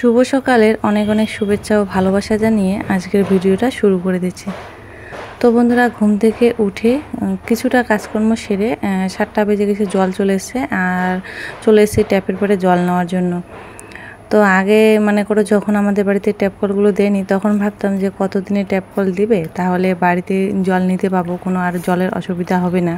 শুভ সকালের অনেক অনেক শুভেচ্ছা ও ভালোবাসা জানিয়ে আজকের ভিডিওটা শুরু করে দিচ্ছি। তো বন্ধুরা, ঘুম থেকে উঠে কিছুটা কাজকর্ম সেরে 7টা বেজে গেছে, জল চলে এসছে আর চলে এসেছি ট্যাপের পরে জল নেওয়ার জন্য। তো আগে মনে করো যখন আমাদের বাড়িতে ট্যাপ কলগুলো দেয়নি তখন ভাবতাম যে কতদিনে ট্যাপ কল দিবে, তাহলে বাড়িতে জল নিতে পাবো, কোনো আর জলের অসুবিধা হবে না।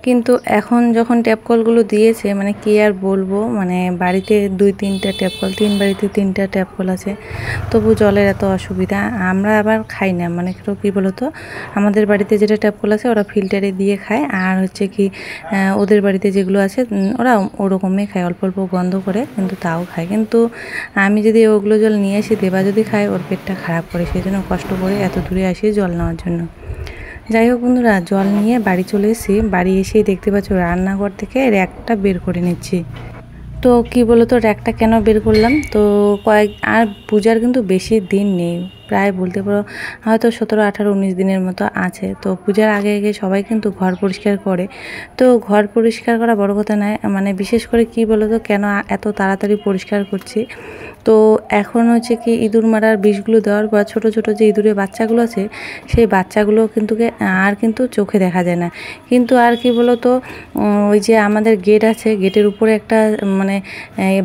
কিন্তু এখন যখন ট্যাপ কলগুলো দিয়েছে মানে কি আর বলবো, মানে বাড়িতে 2-3টা ট্যাপ কল, 3 বাড়িতে 3টা ট্যাপ কল আছে, তবু জলের এত অসুবিধা। আমরা আবার খাই না, মানে কী বলো তো, আমাদের বাড়িতে যেটা ট্যাপ কল আছে ওরা ফিল্টারে দিয়ে খায়, আর হচ্ছে কি ওদের বাড়িতে যেগুলো আছে ওরা ওরকমই খায়, অল্প অল্প গন্ধ করে কিন্তু তাও খায়। কিন্তু আমি যদি ওগুলো জল নিয়ে আসি, দেবা যদি খায় ওর পেটটা খারাপ করে, সেই জন্য কষ্ট করে এত দূরে আসি জল নেওয়ার জন্য। যাই হোক বন্ধুরা, জল নিয়ে বাড়ি চলে এসেছি। বাড়ি এসেই দেখতে পাচ্ছ রান্নাঘর থেকে র্যাকটা বের করে নিচ্ছি। তো কি বলো তো, র্যাকটা কেন বের করলাম, তো আর পূজার কিন্তু বেশি দিন নেই, প্রায় বলতে পারো হয়তো 17, 18, 19 দিনের মতো আছে। তো পূজার আগে আগে সবাই কিন্তু ঘর পরিষ্কার করে। তো ঘর পরিষ্কার করা বড় কথা নয়, মানে বিশেষ করে কি বলো তো, কেন এত তাড়াতাড়ি পরিষ্কার করছি, তো এখন হচ্ছে কি ইঁদুর মারার বিষগুলো দেওয়ার পর ছোট ছোট যে ইঁদুরের বাচ্চাগুলো আছে, সেই বাচ্চাগুলো কিন্তু চোখে দেখা যায় না। কিন্তু আর কি বলো তো, ওই যে আমাদের গেট আছে, গেটের উপরে একটা মানে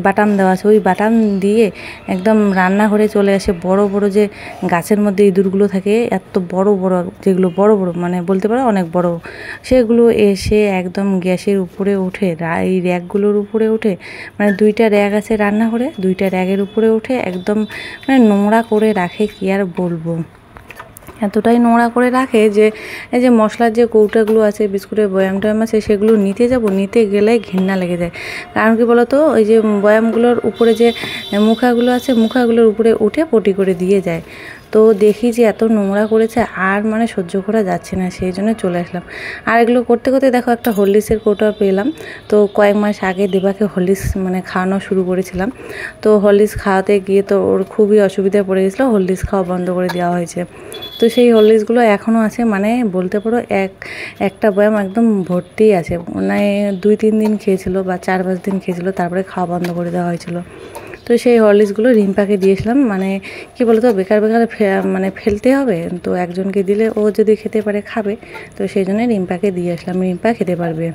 বাটাম দেওয়া আছে, ওই বাটাম দিয়ে একদম রান্নাঘরে চলে আসে বড় বড় যে গাছের মধ্যে ইঁদুরগুলো থাকে, এত বড় বড়, যেগুলো বড় বড় মানে বলতে পারো অনেক বড়, সেগুলো এসে একদম গ্যাসের উপরে উঠে, এই র্যাকগুলোর উপরে উঠে, মানে 2টা র্যাক আছে রান্নাঘরে, 2টা র্যাকের উপরে উঠে একদম মানে নোংরা করে রাখে, কি আর বলবো। এতটাই নোংরা করে রাখে যে এই যে মশলার যে কৌটাগুলো আছে, বিস্কুটের বয়াম টয়াম আছে, সেগুলো নিতে গেলে ঘৃণা লেগে যায়। কারণ কি বলতো, ওই যে বয়ামগুলোর উপরে যে মুখাগুলো আছে, মুখাগুলোর উপরে উঠে পটি করে দিয়ে যায়। তো দেখি যে এত নোংরা করেছে, আর মানে সহ্য করা যাচ্ছে না, সেই জন্য চলে আসলাম। আর এগুলো করতে করতে দেখো একটা হরলিক্সের কৌটা পেলাম। তো কয়েক মাস আগে দেবাকে হরলিক্স মানে খাওয়ানো শুরু করেছিলাম। তো হরলিক্স খাওয়াতে গিয়ে তো ওর খুবই অসুবিধায় পড়ে গেছিলো, হরলিক্স খাওয়া বন্ধ করে দেওয়া হয়েছে। তো সেই হরলিক্সগুলো এখনও আছে, মানে বলতে পারো একটা বয়াম একদম ভর্তি আছে, মানে 2-3 দিন খেয়েছিল বা 4-5 দিন খেয়েছিল, তারপরে খাওয়া বন্ধ করে দেওয়া হয়েছিল। তো সেই হরলিক্সগুলো রিম্পাকে দিয়েছিলাম, মানে কি বলতো, বেকার বেকার মানে ফেলতে হবে, তো একজনকে দিলে ও যদি খেতে পারে খাবে, তো সেই জন্য রিম্পাকে দিয়ে আসলাম, রিম্পা খেতে পারবে।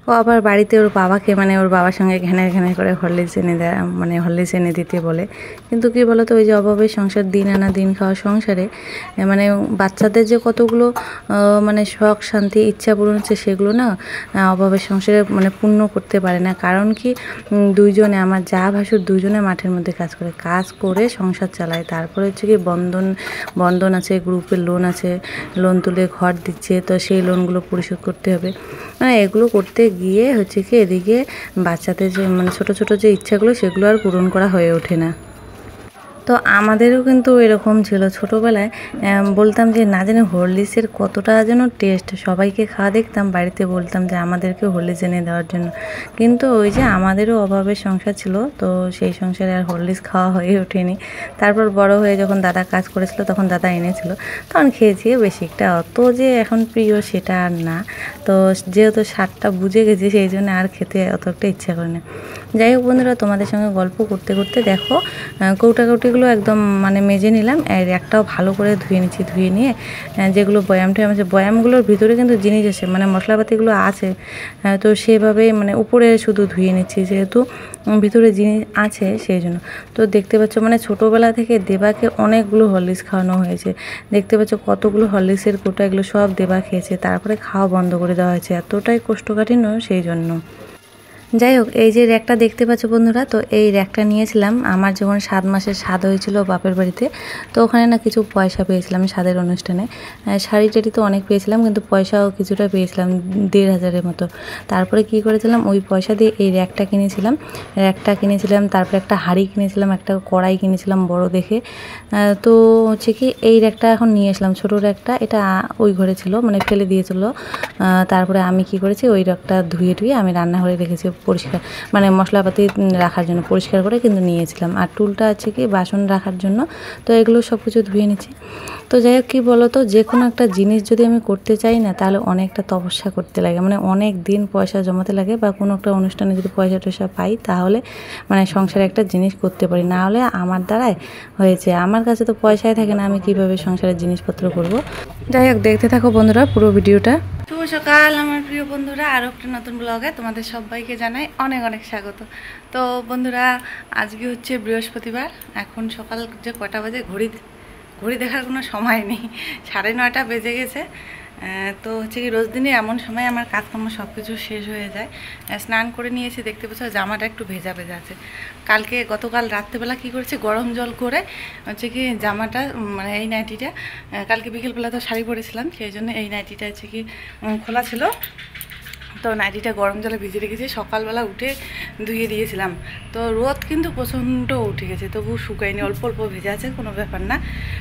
ও আবার বাড়িতে ওর বাবাকে, মানে ওর বাবার সঙ্গে ঘ্যানে করে হরলিক্স এনে দেয়, মানে হরলিক্স এনে দিতে বলে। কিন্তু কি বলতো, ওই যে অভাবের সংসার, দিন আনা দিন খাওয়া সংসারে, মানে বাচ্চাদের যে কতগুলো মানে শখ শান্তি ইচ্ছা পূরণ হচ্ছে, সেগুলো না অভাবের সংসারে মানে পূর্ণ করতে পারে না। কারণ কি, দুইজনে আমার যা ভাসুর দুইজনে মাঠের মধ্যে কাজ করে সংসার চালায়। তারপরে হচ্ছে কি বন্ধন আছে, গ্রুপের লোন আছে, লোন তুলে ঘর দিচ্ছে, তো সেই লোনগুলো পরিশোধ করতে হবে। মানে এগুলো করতে গিয়ে হচ্ছে কি, এদিকে বাচ্চাদের যে মানে ছোট ছোট যে ইচ্ছাগুলো, সেগুলো আর পূরণ করা হয়ে ওঠে না। তো আমাদেরও কিন্তু এরকম ছিল ছোটোবেলায়, বলতাম যে না জানি হরলিক্সের কতটা যেন টেস্ট, সবাইকে খাওয়া দেখতাম, বাড়িতে বলতাম যে আমাদেরকে হরলিক্স এনে দেওয়ার জন্য। কিন্তু ওই যে আমাদেরও অভাবের সংসার ছিল, তো সেই সংসারে আর হরলিক্স খাওয়া হয়ে ওঠেনি। তারপর বড় হয়ে যখন দাদা কাজ করেছিল, তখন দাদা এনেছিল, তখন খেয়েছি, বেশি একটা অত যে এখন প্রিয় সেটা আর না। তো যেহেতু স্বাদটা বুঝে গেছি, সেই জন্য আর খেতে অত একটা ইচ্ছা করে না। যাই হোক বন্ধুরা, তোমাদের সঙ্গে গল্প করতে করতে দেখো কৌটাগুলো একদম মানে মেজে নিলাম, আর একটাও ভালো করে ধুয়ে নিচ্ছি। ধুয়ে নিয়ে যেগুলো বয়াম টয়াম আছে, বয়ামগুলোর ভিতরে কিন্তু জিনিস আছে, মানে মশলাপাতিগুলো আছে, তো সেভাবে মানে উপরে শুধু ধুয়ে নিচ্ছি, যেহেতু ভিতরে জিনিস আছে সেই জন্য। তো দেখতে পাচ্ছ, মানে ছোটোবেলা থেকে দেবাকে অনেকগুলো হরলিক্স খাওয়ানো হয়েছে। দেখতে পাচ্ছ কতগুলো হরলিক্সের কৌটা, এগুলো সব দেবা খেয়েছে, তারপরে খাওয়া বন্ধ করে দেওয়া হয়েছে, এতটাই কোষ্ঠকাঠিন্য সেই জন্য। যাই হোক, এই যে র্যাকটা দেখতে পাচ্ছ বন্ধুরা, তো এই র্যাকটা নিয়েছিলাম আমার যখন 7 মাসের স্বাদ হয়েছিল বাপের বাড়িতে। তো ওখানে না কিছু পয়সা পেয়েছিলাম স্বাদের অনুষ্ঠানে, শাড়ি টাড়ি তো অনেক পেয়েছিলাম, কিন্তু পয়সাও কিছুটা পেয়েছিলাম, 1,500-এর মতো। তারপরে কি করেছিলাম, ওই পয়সা দিয়ে এই র্যাকটা কিনেছিলাম, তারপরে একটা হাঁড়ি কিনেছিলাম, একটা কড়াই কিনেছিলাম বড় দেখে। তো হচ্ছে কি, এই র্যাকটা এখন নিয়ে আসলাম, ছোটো র্যাকটা, এটা ওই ঘরে ছিল, মানে ফেলে দিয়েছিল। তারপরে আমি কি করেছি, ওই র্যাকটা ধুয়ে আমি রান্নাঘরে রেখেছি। পরিষ্কার মানে মশলাপাতি রাখার জন্য পরিষ্কার করে কিন্তু নিয়েছিলাম। আর টুলটা আছে কি বাসন রাখার জন্য। তো এগুলো সব কিছু ধুয়ে নিচ্ছি। তো যাই হোক, কী বলো তো, যে কোনো একটা জিনিস যদি আমি করতে চাই না, তাহলে অনেকটা তপস্যা করতে লাগে, মানে অনেক দিন পয়সা জমাতে লাগে। বা কোনো একটা অনুষ্ঠানে যদি পয়সা টয়সা পাই, তাহলে মানে সংসারে একটা জিনিস করতে পারি, না হলে আমার দ্বারাই হয়েছে। আমার কাছে তো পয়সাই থাকে না, আমি কিভাবে সংসারের জিনিসপত্র করব। যাই হোক, দেখতে থাকো বন্ধুরা পুরো ভিডিওটা। শুভ সকাল আমার প্রিয় বন্ধুরা, আরও একটা নতুন ব্লগে তোমাদের সবাইকে জানাই অনেক অনেক স্বাগত। তো বন্ধুরা, আজকে হচ্ছে বৃহস্পতিবার। এখন সকাল যে কটা বাজে ঘড়ি দেখার কোনো সময় নেই, 9:30 বেজে গেছে। তো হচ্ছে কি, রোজ দিনে এমন সময় আমার কাজকর্ম সব কিছু শেষ হয়ে যায়। স্নান করে নিয়েছি, দেখতে পাচ্ছ জামাটা একটু ভেজা ভেজা আছে। গতকাল রাত্রেবেলা কি করেছি, গরম জল করে হচ্ছে কি জামাটা, মানে এই নাইটিটা, কালকে বিকেলবেলা তো শাড়ি পরেছিলাম, সেই জন্য এই নাইটিটা হচ্ছে কি খোলা ছিল। তো নাইটিটা গরম জলে ভিজে রেখেছি, সকালবেলা উঠে ধুয়ে দিয়েছিলাম। তো রোদ কিন্তু প্রচণ্ড উঠে গেছে, তবু শুকায়নি, অল্প অল্প ভেজে আছে, কোনো ব্যাপার না।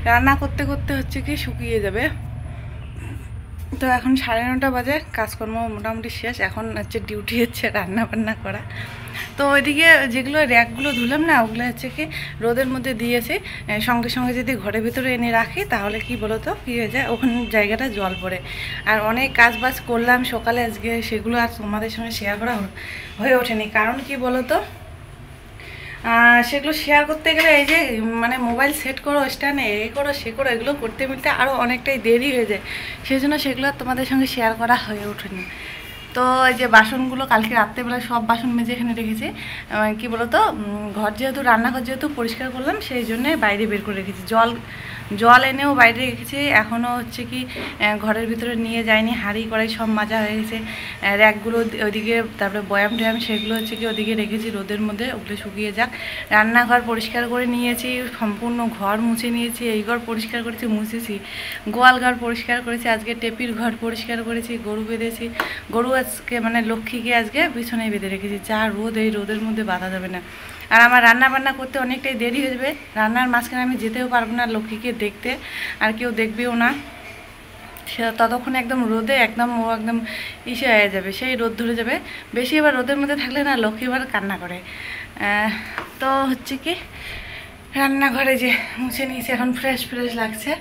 রান্না করতে করতে হচ্ছে কি শুকিয়ে যাবে। তো এখন 9:30 বাজে, কাজকর্ম মোটামুটি শেষ। এখন হচ্ছে ডিউটি হচ্ছে রান্না বান্না করা। তো ওইদিকে যেগুলো র্যাকগুলো ধুলাম না, ওগুলো হচ্ছে কি রোদের মধ্যে দিয়েছি। সঙ্গে সঙ্গে যদি ঘরের ভিতরে এনে রাখি, তাহলে কি বলতো কী হয়ে যায়, ওখানে জায়গাটা জল পড়ে। আর অনেক কাজ বাজ করলাম সকালে আজকে, সেগুলো আর তোমাদের সঙ্গে শেয়ার করা হয়ে ওঠেনি। কারণ কি বলতো, সেগুলো শেয়ার করতে গেলে এই যে মানে মোবাইল সেট করো, স্ট্যান্ডে এই করো সে করো, এগুলো করতে মিলতে আরও অনেকটাই দেরি হয়ে যায়। সেই জন্য সেগুলো তোমাদের সঙ্গে শেয়ার করা হয়ে ওঠেনি। তো এই যে বাসনগুলো কালকে রাত্রেবেলা সব বাসন মেজে এখানে রেখেছি। কি বলতো, রান্নাঘর যেহেতু পরিষ্কার করলাম, সেই জন্যে বাইরে বের করে রেখেছি। জল এনেও বাইরে রেখেছি। এখনও হচ্ছে কি ঘরের ভিতরে নিয়ে যায়নি, হাঁড়ি কড়াই সব মাজা হয়ে গেছে। র্যাকগুলো ওইদিকে, তারপরে বয়াম টয়াম সেগুলো হচ্ছে কি ওদিকে রেখেছি রোদের মধ্যে, ওগুলো শুকিয়ে যাক। রান্নাঘর পরিষ্কার করে নিয়েছি, সম্পূর্ণ ঘর মুছে নিয়েছি। এই ঘর পরিষ্কার করেছি, মুছেছি। গোয়াল ঘর পরিষ্কার করেছি, আজকে টেপির ঘর পরিষ্কার করেছি, গরু বেঁধেছি। গরু আজকে মানে লক্ষ্মীকে আজকে পিছনে বেঁধে রেখেছি। যা রোদ, এই রোদের মধ্যে বাধা যাবে না। আর আমার রান্না বান্না করতে অনেকটাই দেরি হয়ে যাবে। রান্নার মাঝখানে আমি যেতেও পারবো না লক্ষ্মীকে দেখতে, আর কেউ দেখবেও না। ততক্ষণ একদম রোদে একদম ইসে হয়ে যাবে, সেই রোদ ধরে যাবে বেশি। এবার রোদের মধ্যে থাকলে না লক্ষ্মী এবার কান্না করে। তো হচ্ছে কি রান্নাঘরে যে মুছে নিয়েছি, এখন ফ্রেশ লাগছে।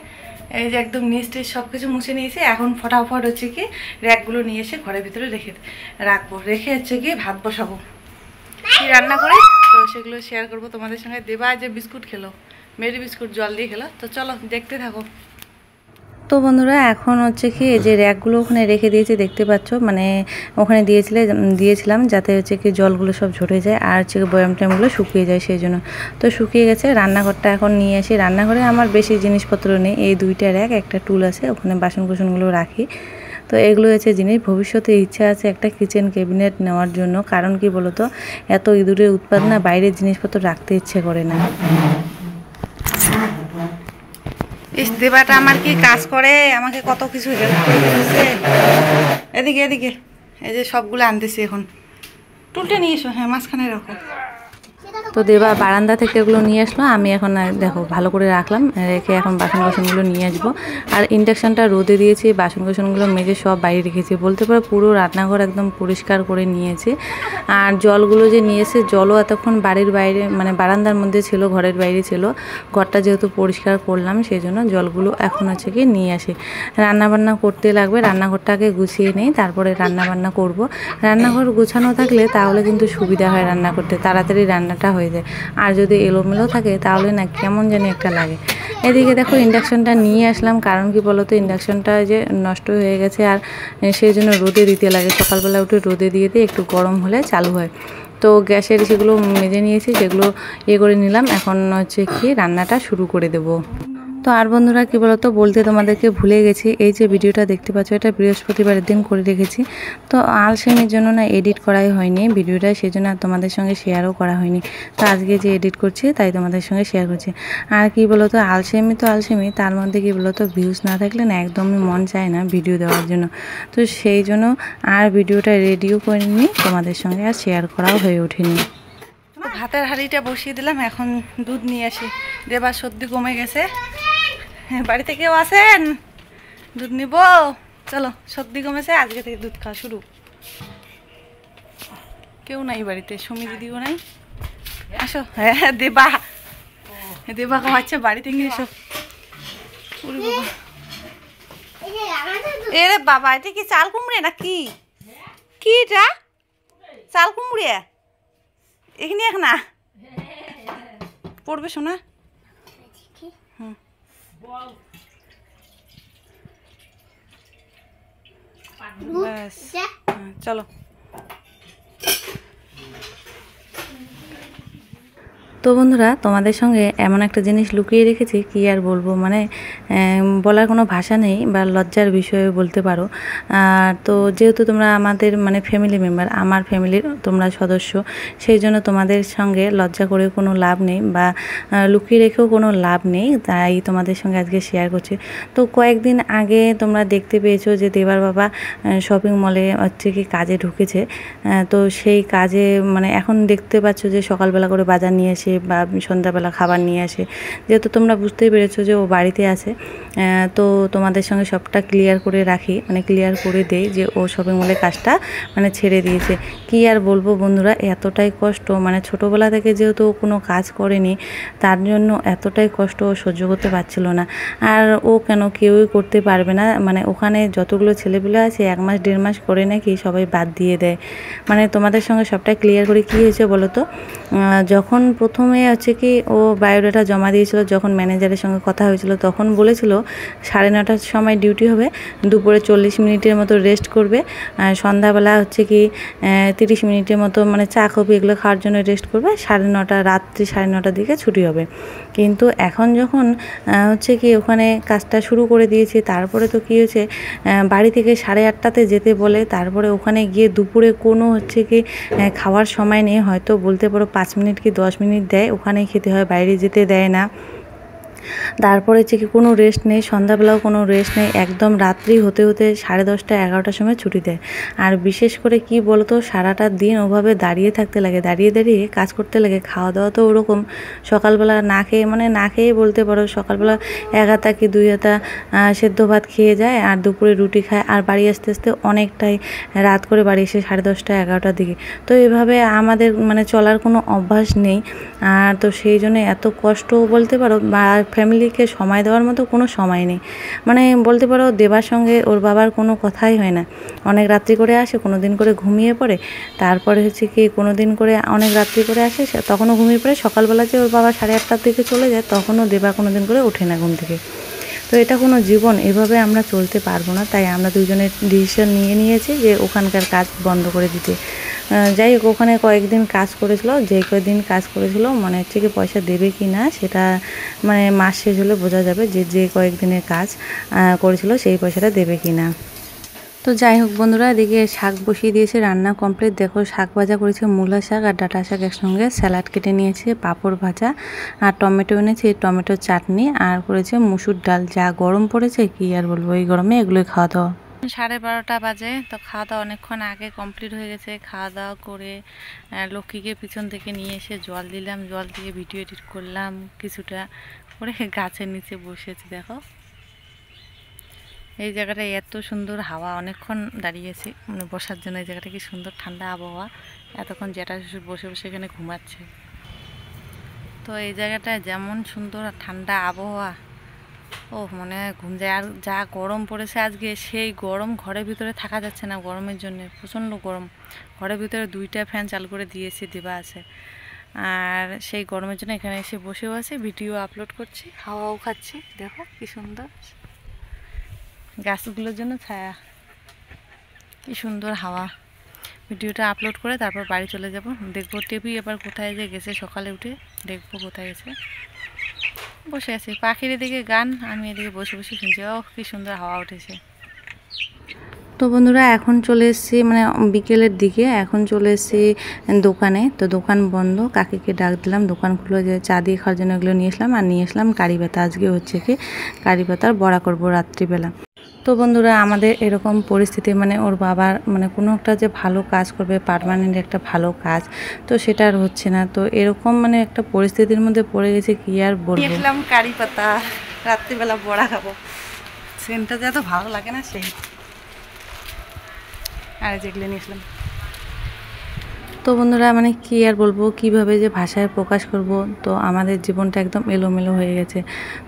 এই যে একদম নিচ সব কিছু মুছে নিয়েছি। এখন ফটাফট হচ্ছে কি র্যাকগুলো নিয়ে এসে ঘরের ভিতরে রাখবো, রেখে হচ্ছে কি ভাত বসাবো। কি রান্না করে তো সেগুলো শেয়ার করবো তোমাদের সঙ্গে। দেবা যে বিস্কুট খেলো, মেরি বিস্কুট জল দিয়ে খেলো। তো চলো দেখতে থাকো। তো বন্ধুরা, এখন হচ্ছে কি এই যে র্যাকগুলো ওখানে রেখে দিয়েছি, দেখতে পাচ্ছ, মানে ওখানে দিয়েছিলাম যাতে হচ্ছে কি জলগুলো সব ঝরে যায়, আর হচ্ছে বয়াম টয়ামগুলো শুকিয়ে যায়, সেই জন্য। তো শুকিয়ে গেছে। রান্নাঘরটা এখন নিয়ে আসি। রান্নাঘরে আমার বেশি জিনিসপত্র নেই, এই 2টা র্যাক, একটা টুল আছে, ওখানে বাসন কুসনগুলো রাখি। তো এগুলো হচ্ছে জিনিস। ভবিষ্যতে ইচ্ছা আছে একটা কিচেন ক্যাবিনেট নেওয়ার জন্য। কারণ কি বলতো, এত ইঁদুরের উৎপাত না, বাইরের জিনিসপত্র রাখতে ইচ্ছে করে না। দেবাটা আমার কি কাজ করে, আমাকে কত কিছু হেল্প করে দিচ্ছে। এদিকে এই যে সবগুলো আনতেছি। এখন টুলটা নিয়ে এসো, হ্যাঁ মাঝখানে রাখো। তো দেবা বারান্দা থেকে এগুলো নিয়ে আসলো। আমি এখন দেখো ভালো করে রাখলাম, রেখে এখন বাসন কোসনগুলো নিয়ে আসবো। আর ইন্ডাকশানটা রোদে দিয়েছি, বাসন কোসনগুলো মেজে সব বাইরে রেখেছি। বলতে পারো পুরো রান্নাঘর একদম পরিষ্কার করে নিয়েছি। আর জলগুলো যে নিয়েছে, জলও এতক্ষণ বাড়ির বাইরে মানে বারান্দার মধ্যে ছিল, ঘরের বাইরে ছিল। ঘরটা যেহেতু পরিষ্কার করলাম, সেই জন্য জলগুলো এখন হচ্ছে কি নিয়ে আসি। রান্নাবান্না করতে লাগবে, রান্নাঘরটাকে গুছিয়ে নেই, তারপরে রান্নাবান্না করব। রান্নাঘর গুছানো থাকলে তাহলে কিন্তু সুবিধা হয় রান্না করতে, তাড়াতাড়ি রান্নাটা হয়ে যায়। আর যদি এলোমেলো থাকে তাহলে না কেমন জানি একটা লাগে। এদিকে দেখো ইন্ডাকশানটা নিয়ে আসলাম। কারণ কি বলতো, ইন্ডাকশানটা যে নষ্ট হয়ে গেছে, আর সেই জন্য রোদে দিতে লাগে। সকালবেলা উঠে রোদে দিয়ে একটু গরম হলে চালু হয়। তো গ্যাসের সেগুলো মেজে নিয়েছি, সেগুলো করে নিলাম। এখন হচ্ছে কি রান্নাটা শুরু করে দেবো। তো আর বন্ধুরা, কি বলতো, বলতে তোমাদেরকে ভুলে গেছি, এই যে ভিডিওটা দেখতে পাচ্ছ, এটা বৃহস্পতিবারের দিন করে রেখেছি। তো আলসেমির জন্য না এডিট করাই হয়নি ভিডিওটা, সেই জন্য তোমাদের সঙ্গে শেয়ারও করা হয়নি। তো আজকে যে এডিট করছি তাই তোমাদের সঙ্গে শেয়ার করছি। আর কি বলতো, আলসেমি তো আলসেমি, তার মধ্যে কি বলতো, ভিউজ না থাকলে না একদমই মন চায় না ভিডিও দেওয়ার জন্য। তো সেই জন্য আর ভিডিওটা রেডিও করিনি তোমাদের সঙ্গে, আর শেয়ার করাও হয়ে ওঠেনি। ভাতের হাঁড়িটা বসিয়ে দিলাম, এখন দুধ নিয়ে আসি। দেবার সর্দি কমে গেছে। বাড়িতে কেউ আছেন? দুধ নিব, চলো। সর্দি কমেছে, আজকে থেকে দুধ খাওয়া শুরু। কেউ নাই বাড়িতে, সুমি দিদিও নাই। আসো। হ্যাঁ দেবা, দেবা খাওয়াচ্ছে বাড়িতে গিয়ে। এসো। এরে বাবা, এটা কি চাল কুমড়ে না কি? কি এটা চাল কুমড়ে? এখানে এক না পড়বে শোনা। হুম ব্যাস, চলো। তো বন্ধুরা, তোমাদের সঙ্গে এমন একটা জিনিস লুকিয়ে রেখেছি, কি আর বলবো, মানে বলার কোনো ভাষা নেই বা লজ্জার বিষয়ে বলতে পারো। তো যেহেতু তোমরা আমাদের মানে ফ্যামিলি মেম্বার, আমার ফ্যামিলির তোমরা সদস্য, সেই জন্য তোমাদের সঙ্গে লজ্জা করে কোনো লাভ নেই বা লুকিয়ে রেখেও কোনো লাভ নেই, তাই তোমাদের সঙ্গে আজকে শেয়ার করছি। তো কয়েকদিন আগে তোমরা দেখতে পেয়েছো যে দেবার বাবা শপিং মলে হচ্ছে কি কাজে ঢুকেছে। তো সেই কাজে মানে এখন দেখতে পাচ্ছ যে সকালবেলা করে বাজার নিয়ে আসে বা সন্ধ্যাবেলা খাবার নিয়ে আসে, যেহেতু তোমরা বুঝতেই পেরেছো যে ও বাড়িতে আছে। তো তোমাদের সঙ্গে সবটা ক্লিয়ার করে রাখি, মানে ক্লিয়ার করে দেই যে ও শপিং মলের কাজটা মানে ছেড়ে দিয়েছে। কি আর বলবো বন্ধুরা, এতটাই কষ্ট, মানে ছোটোবেলা থেকে যেহেতু ও কোনো কাজ করেনি, তার জন্য এতটাই কষ্ট ও সহ্য করতে পারছিল না। আর ও কেন, কেউই করতে পারবে না, মানে ওখানে যতগুলো ছেলেগুলো আছে 1 মাস 1.5 মাস করে নাকি সবাই বাদ দিয়ে দেয়। মানে তোমাদের সঙ্গে সবটাই ক্লিয়ার করে কী হয়েছে বলো তো। যখন প্রথমে হচ্ছে কি ও বায়োডাটা জমা দিয়েছিল, যখন ম্যানেজারের সঙ্গে কথা হয়েছিল, তখন বলেছিল 9:30টার সময় ডিউটি হবে, দুপুরে 40 মিনিটের মতো রেস্ট করবে, সন্ধ্যাবেলা হচ্ছে কি 30 মিনিটের মতো মানে চা কফি এগুলো খাওয়ার জন্য রেস্ট করবে, 9:30 রাত্রি 9:30টার দিকে ছুটি হবে। কিন্তু এখন যখন হচ্ছে কি ওখানে কাজটা শুরু করে দিয়েছে, তারপরে তো কী হয়েছে, বাড়ি থেকে 8:30টাতে যেতে বলে, তারপরে ওখানে গিয়ে দুপুরে কোনো হচ্ছে কি খাওয়ার সময় নেই, হয়তো বলতে পারো 5 মিনিট কি 10 মিনিট দেয়, ওখানেই খেতে হয়, বাইরে যেতে দেয় না। তারপরে হচ্ছে কি কোনো রেস্ট নেই, সন্ধ্যাবেলাও কোনো রেস্ট নেই, একদম রাত্রি হতে হতে 10:30 11টার সময় ছুটি দেয়। আর বিশেষ করে কি বলতো, সারাটা দিন ওভাবে দাঁড়িয়ে থাকতে লাগে, দাঁড়িয়ে দাঁড়িয়ে কাজ করতে লাগে। খাওয়া দাওয়া তো ওরকম, সকালবেলা না খেয়ে, মানে না খেয়েই বলতে পারো, সকালবেলা 1 হাতা কি 2 হাতা সেদ্ধ ভাত খেয়ে যায়, আর দুপুরে রুটি খায়, আর বাড়ি আসতে আসতে অনেকটাই রাত করে বাড়ি এসে 10:30 11টার দিকে। তো এভাবে আমাদের মানে চলার কোনো অভ্যাস নেই, আর তো সেই জন্য এত কষ্ট বলতে পারো, বা ফ্যামিলিকে সময় দেওয়ার মতো কোনো সময় নেই। মানে বলতে পারো দেবার সঙ্গে ওর বাবার কোনো কথাই হয় না। অনেক রাত্রি করে আসে, কোনো দিন করে ঘুমিয়ে পড়ে, তারপরে হচ্ছে কি কোনো দিন করে অনেক রাত্রি করে আসে, তখনও ঘুমিয়ে পড়ে, সকালবেলা যে ওর বাবা 8:30টার দিকে চলে যায়, তখনও দেবা কোনো দিন করে ওঠে না ঘুম থেকে। তো এটা কোনো জীবন, এভাবে আমরা চলতে পারবো না, তাই আমরা দুজনে ডিসিশন নিয়েছি যে ওখানকার কাজ বন্ধ করে দিতে। যাই হোক, ওখানে কয়েকদিন কাজ করেছিল, যে কয়েকদিন কাজ করেছিল মনে হচ্ছে কি পয়সা দেবে কি না সেটা মানে মাস শেষ হলে বোঝা যাবে, যে কয়েকদিনের কাজ করেছিল সেই পয়সাটা দেবে কি না। তো যাই হোক বন্ধুরা, এদিকে শাক বসিয়ে দিয়েছে, রান্না কমপ্লিট। দেখো শাক ভাজা করেছে, মূলা শাক আর ডাঁটা শাক একসঙ্গে, স্যালাড কেটে নিয়েছে, পাঁপড় ভাজা আর টমেটো এনেছে, টমেটো চাটনি, আর করেছে মুসুর ডাল। যা গরম পড়েছে কি আর বলবো, এই গরমে এগুলোই খাওয়া দাওয়া। 12:30 বাজে, তো খাওয়া দাওয়া অনেকক্ষণ আগে কমপ্লিট হয়ে গেছে। খাওয়া দাওয়া করে লক্ষ্মীকে পিছন থেকে নিয়ে এসে জল দিলাম, জল দিয়ে ভিডিও এডিট করলাম কিছুটা করে, গাছের নিচে বসেছি। দেখো এই জায়গাটা এত সুন্দর হাওয়া, অনেকক্ষণ দাঁড়িয়েছি মানে বসার জন্য। এই জায়গাটা কি সুন্দর ঠান্ডা আবহাওয়া, এতক্ষণ জ্যাঠা শ্বশুর বসে বসে এখানে ঘুমাচ্ছে। তো এই জায়গাটায় যেমন সুন্দর ঠান্ডা আবহাওয়া, ও মনে হয় ঘুম যায়। আর যা গরম পড়েছে আজকে, সেই গরম, ঘরের ভিতরে থাকা যাচ্ছে না গরমের জন্য, প্রচণ্ড গরম। ঘরের ভিতরে 2টা ফ্যান চালু করে দিয়েছি, দেওয়া আছে। আর সেই গরমের জন্য এখানে এসে বসেও আছি, ভিডিও আপলোড করছি, হাওয়াও খাচ্ছি। দেখো কি সুন্দর, গাছগুলোর জন্য ছায়া, কি সুন্দর হাওয়া। ভিডিওটা আপলোড করে তারপর বাড়ি চলে যাব, দেখবো টেপি এবার কোথায় যে গেছে, সকালে উঠে দেখবো কোথায় গেছে। বসে আছি, পাখির এদিকে গান, আমি এদিকে বসে বসে শুনছি। ও কি সুন্দর হাওয়া উঠেছে। তো বন্ধুরা, এখন চলে এসেছি মানে বিকেলের দিকে, এখন চলে এসেছি দোকানে। তো দোকান বন্ধ, কাকিকে ডাক দিলাম, দোকান খুলে যে চা দিয়ে খাওয়ার জন্য এগুলো নিয়ে আসলাম। আর নিয়ে আসলাম কারি পাতা, আজকে হচ্ছে কি কারি পাতার বড়া করবো রাত্রিবেলা। তো বন্ধুরা, আমাদের এরকম পরিস্থিতি, মানে ওর বাবার মানে কোনো একটা যে ভালো কাজ করবে, পার্মানেন্ট একটা ভালো কাজ, তো সেটা আর হচ্ছে না। তো এরকম মানে একটা পরিস্থিতির মধ্যে পড়ে গেছে, কি আর বলবো। নিয়েছিলাম কারি পাতা, রাত্রিবেলা বড়া খাবো, সেন্টটা যে এত ভালো লাগে না সেই। আর যেগুলো নিয়েছিলাম তো বন্ধুরা মানে কি আর বলবো, কিভাবে যে ভাষায় প্রকাশ করব, তো আমাদের জীবনটা একদম এলোমেলো হয়ে গেছে।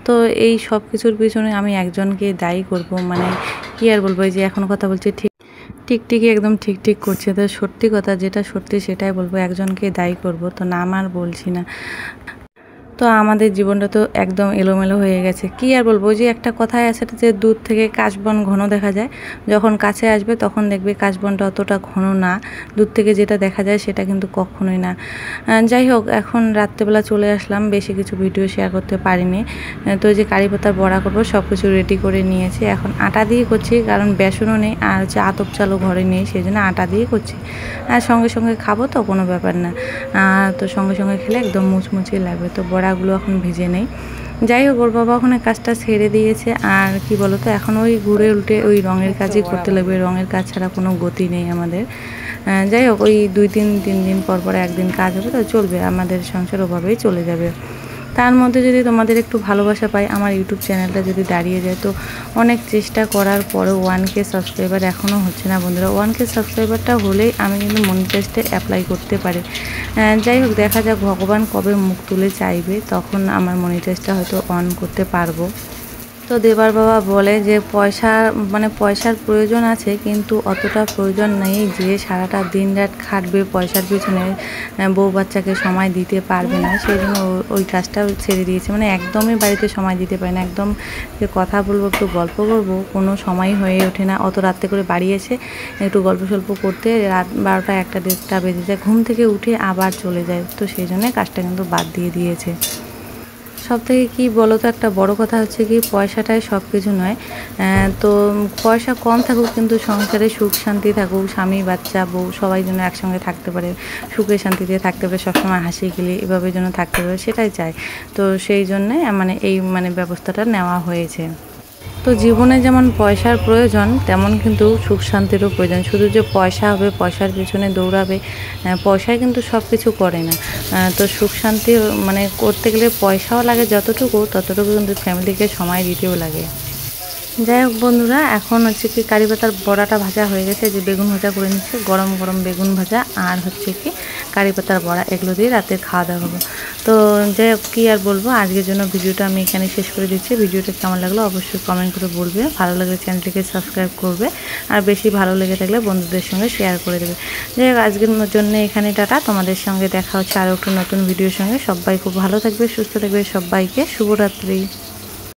তো এই সব কিছুর পিছনে আমি একজনকে দায়ী করব, মানে কি আর বলবো, এই যে এখন কথা বলছি টিকটিকি একদম ঠিক ঠিক করছে। তো সত্যি কথা যেটা সত্যি সেটাই বলবো, একজনকে দায়ী করব, তো নাম আর বলছি না। তো আমাদের জীবনটা তো একদম এলোমেলো হয়ে গেছে। কি আর বলবো, যে একটা কথাই আছে যে দূর থেকে কাশবন ঘন দেখা যায়, যখন কাছে আসবে তখন দেখবে কাশবনটা অতটা ঘন না, দূর থেকে যেটা দেখা যায় সেটা কিন্তু কখনোই না। যাই হোক, এখন রাত্রেবেলা চলে আসলাম, বেশি কিছু ভিডিও শেয়ার করতে পারিনি। তো যে কারি পাতার বড়া করবো সব কিছু রেডি করে নিয়েছি, এখন আটা দিয়ে করছি, কারণ বেসনও নেই আর হচ্ছে আতপ চালও ঘরে নেই, সেই জন্য আটা দিয়ে করছি। আর সঙ্গে সঙ্গে খাবো তো কোনো ব্যাপার না, তো সঙ্গে সঙ্গে খেলে একদম মুচমুচি লাগবে। তো বড়াগুলো এখন ভেজে নেই। যাই হোক, ওর বাবা ওখানে কাজটা ছেড়ে দিয়েছে। আর কি বলো তো, এখন ওই ঘুরে উল্টে ওই রঙের কাজই করতে লাগবে, রঙের কাজ ছাড়া কোনো গতি নেই আমাদের। যাই হোক, ওই 2-3 দিন পর পর একদিন কাজ হবে, তো চলবে, আমাদের সংসার ওভাবেই চলে যাবে। তার মধ্যে যদি তোমাদের একটু ভালোবাসা পাই, আমার ইউটিউব চ্যানেলটা যদি দাঁড়িয়ে যায়, তো অনেক চেষ্টা করার পরেও 1K সাবস্ক্রাইবার এখনও হচ্ছে না বন্ধুরা। 1K সাবস্ক্রাইবারটা হলেই আমি কিন্তু মনিটাইজে অ্যাপ্লাই করতে পারি। যাই হোক, দেখা যাক ভগবান কবে মুখ তুলে চাইবে, তখন আমার মনিটাইজটা হয়তো অন করতে পারবো। তো দেবার বাবা বলে যে পয়সার প্রয়োজন আছে, কিন্তু অতটা প্রয়োজন নেই যে সারাটা দিন রাত খাটবে পয়সার পিছনে, বউ বাচ্চাকে সময় দিতে পারবে না, সেই জন্য ওই কাজটাও ছেড়ে দিয়েছে। মানে একদমই বাড়িতে সময় দিতে পারে না, একদম যে কথা বলবো একটু গল্প করবো কোনো সময় হয়ে ওঠে না। অত রাত্রে করে বাড়ি এসে একটু গল্প সল্প করতে রাত 12টা 1টা 1:30টা বেজে যায়, ঘুম থেকে উঠে আবার চলে যায়। তো সেই জন্য কাজটা কিন্তু বাদ দিয়ে দিয়েছে। সব থেকে কী বলো তো, একটা বড় কথা হচ্ছে কি, পয়সাটাই সব কিছু নয়। তো পয়সা কম থাকুক, কিন্তু সংসারে সুখ শান্তি থাকুক, স্বামী বাচ্চা বউ সবাই যেন একসঙ্গে থাকতে পারে, সুখে শান্তিতে থাকতে পারে, সবসময় হাসি খেলে এভাবে যেন থাকতে পারে, সেটাই চাই। তো সেই জন্যে মানে এই ব্যবস্থাটা নেওয়া হয়েছে। তো জীবনে যেমন পয়সার প্রয়োজন, তেমন কিন্তু সুখ শান্তিরও প্রয়োজন। শুধু যে পয়সা হবে, পয়সার পিছনে দৌড়াবে, পয়সায় কিন্তু সব কিছু করে না। তো সুখ শান্তি করতে গেলে পয়সাও লাগে যতটুকু, ততটুকু কিন্তু ফ্যামিলিকে সময় দিতেও লাগে। যাই হোক বন্ধুরা, এখন হচ্ছে কি কারি পাতার বড়াটা ভাজা হয়ে গেছে, যে বেগুন ভাজা করে নিচ্ছে, গরম গরম বেগুন ভাজা আর হচ্ছে কি কারি পাতার বড়া, এগুলো দিয়ে রাতে খাওয়া দাওয়া করবো। তো যাই হোক, কী আর বলবো, আজকের জন্য ভিডিওটা আমি এখানে শেষ করে দিচ্ছি। ভিডিওটা কেমন লাগলো অবশ্যই কমেন্ট করে বলবে, ভালো লাগলে চ্যানেলটিকে সাবস্ক্রাইব করবে, আর বেশি ভালো লেগে থাকলে বন্ধুদের সঙ্গে শেয়ার করে দেবে। যাই হোক, আজকের জন্য এখানে টাটা, তোমাদের সঙ্গে দেখা হচ্ছে আরও একটু নতুন ভিডিওর সঙ্গে। সবাই খুব ভালো থাকবে, সুস্থ থাকবে, সবাইকে শুভরাত্রি।